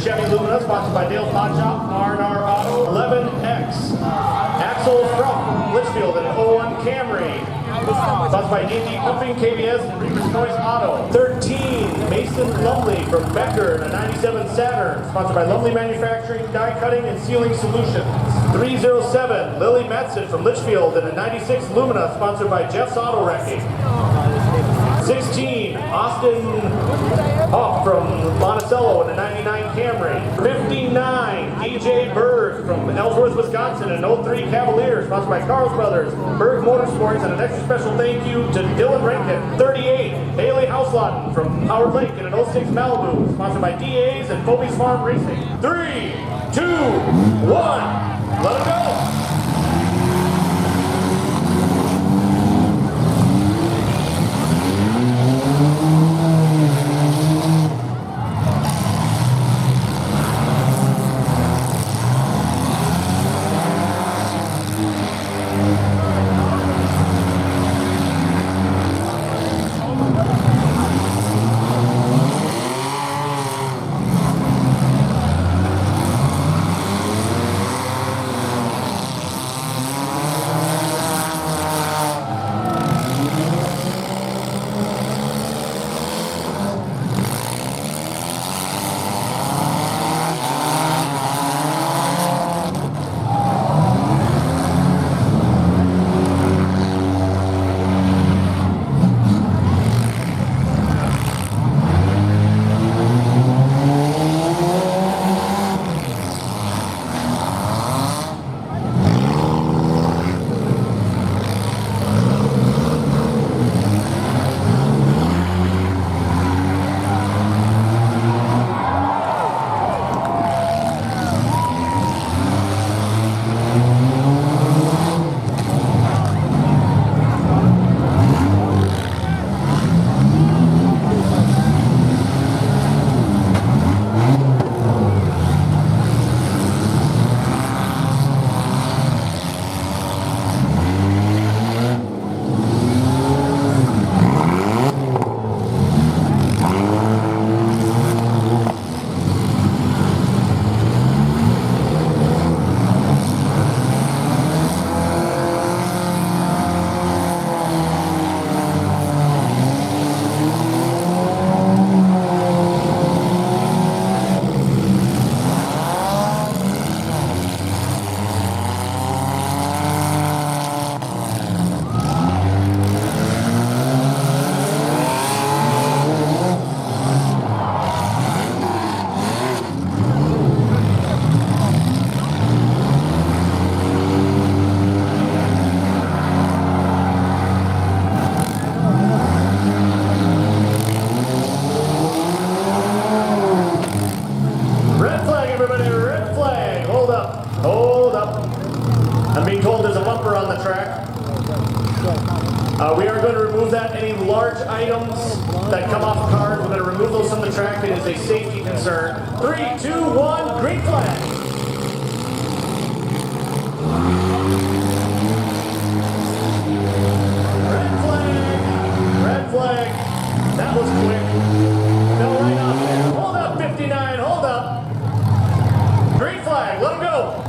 Chevy Lumina, sponsored by Dale's Hot Shop, R&R Auto. 11X, Axel from Litchfield and an 01 Camry, sponsored by D&D Pumping, KBS, and Reaper's Choice Auto. 13, Mason Lumley from Becker and a 97 Saturn, sponsored by Lumley Manufacturing, Die Cutting, and Sealing Solutions. 307, Lily Metzen from Litchfield and a 96 Lumina, sponsored by Jeff's Auto Wrecking. 16, Austin Hoff from Monticello and a 99 Camry. 59, DJ Berg from Ellsworth, Wisconsin and an 03 Cavalier, sponsored by Carl's Brothers, Berg Motorsports, and an extra special thank you to Dylan Rankin. 38, Haley Houselotten from Howard Lake and an 06 Malibu, sponsored by DA's and Foby's Farm Racing. 3, 2, 1, let it go! We are going to remove that. Any large items that come off cars, we're going to remove those from the track. It is a safety concern. 3, 2, 1, green flag. Red flag. That was quick. Fell right off there. Hold up, 59. Hold up. Green flag. Let him go.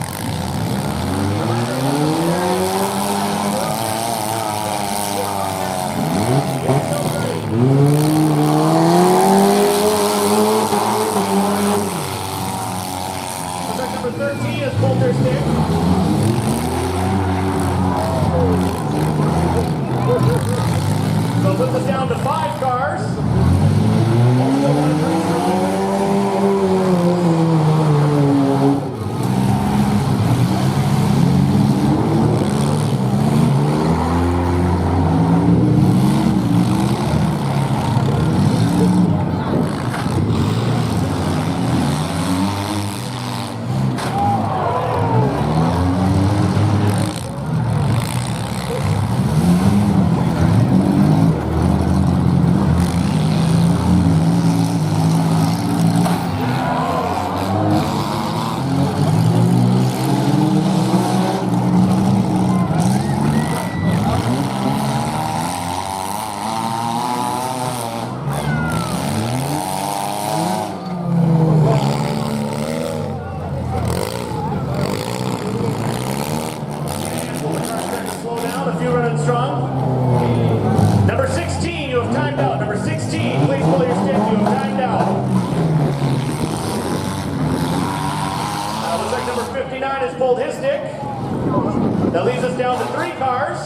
strong. Number 16, you have timed out. Number 16, please pull your stick. You have timed out. Looks like number 59 has pulled his stick. That leaves us down to 3 cars.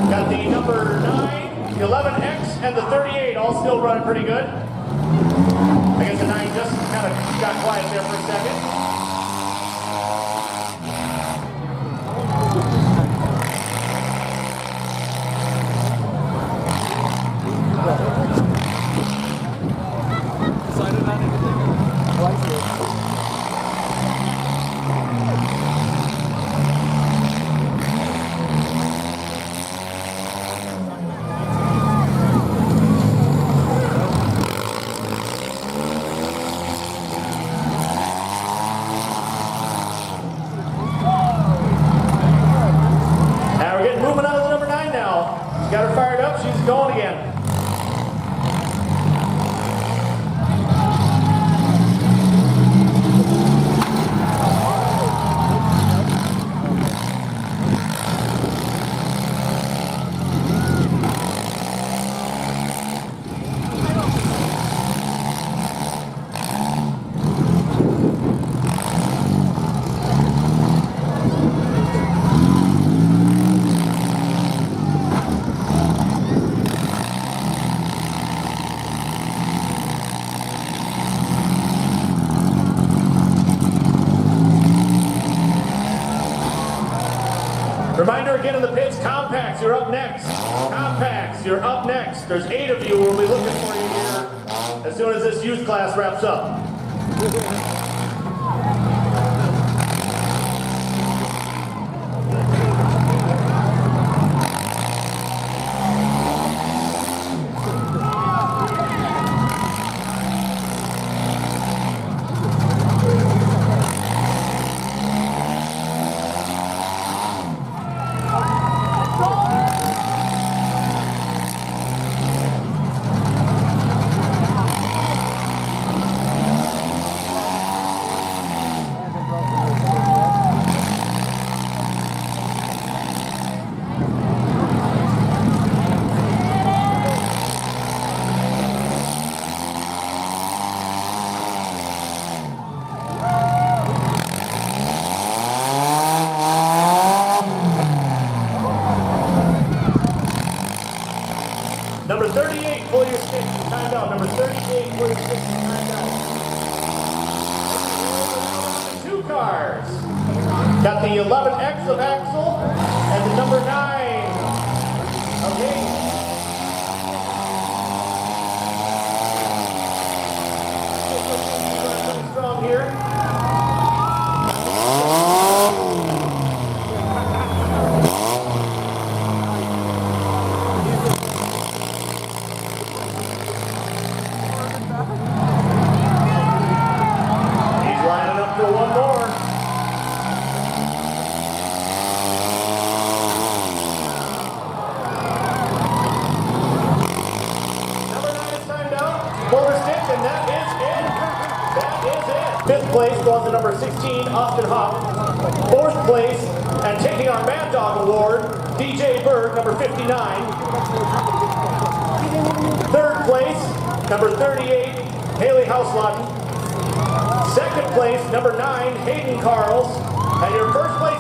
Got the number 9, the 11X, and the 38 all still running pretty good. I guess the 9 just kind of got quiet there for a second. Got her fired up, she's going again. Reminder again in the pits, compacts, you're up next. Compacts, you're up next. There's 8 of you. We'll be looking for you here as soon as this youth class wraps up. Number 38, pull your stick, timed out. Number 38, pull your stick, timed out. 2 cars. Got the 11X of Axel and the number 9 of Hayden. Strong here. Fifth place goes to number 16, Austin Huff. 4th place, and taking our Mad Dog Award, DJ Berg, number 59. 3rd place, number 38, Haley Housladen. 2nd place, number 9, Hayden Carls. And your 1st place